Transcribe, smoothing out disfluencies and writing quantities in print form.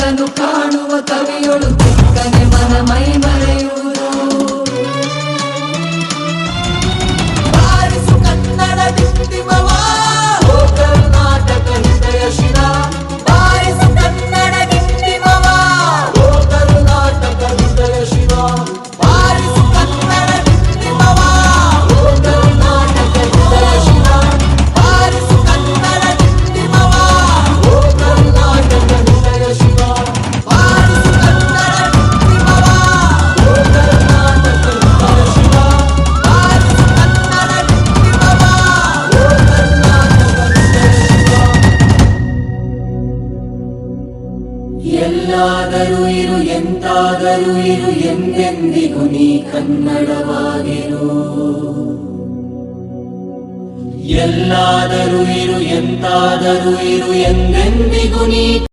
ಕನಸುಗಳನ್ನು ಕಾಣುವ ಕವಿಯೊಳು ಚಿಕ್ಕನೆ ಮನ ಮೈ ಮರೆಯುವುದು. ಬಾರಿಸು ಕನ್ನಡ ಡಿಂಡಿಮವ, ಓ ಕರ್ನಾಟಕ ಹೃದಯ ಶಿರ. ಬಾರಿಸು ಕನ್ನಡ ಡಿಂಡಿಮವ, ಓ ಕರ್ನಾಟಕ ಹೃದಯ ಶಿರ. ಬಾರಿಸು ಕನ್ನಡ ಡಿಂಡಿಮವ, ಓ ಕರ್ನಾಟಕ ಹೃದಯ ಶಿರ. ಬಾರಿಸು ಕನ್ನಡ ಡಿಂಡಿಮವ, ಓ ಕರ್ನಾಟಕ ಹೃದಯ ಶಿರ. ಬಾರಿಸು ಕನ್ನಡ ಡಿಂಡಿಮವ, ಓ ಕರ್ನಾಟಕ ಹೃದಯ ಶಿರ. ಬಾರಿಸು ಕನ್ನಡ ಡಿಂಡಿಮವ, ಓ ಕರ್ನಾಟಕ ಹೃದಯ ಶಿರ. ಎಲ್ಲಾದರೂ ಇರು ಎಂತಾದರೂ ಇರು ಎಂದೆಂದಿಗೂ ನೀ ಕನ್ನಡವಾಗಿರು. ಎಲ್ಲಾದರೂ ಇರು ಎಂತಾದರೂ ಇರು ಎಂದೆಂದಿಗೂ ನೀ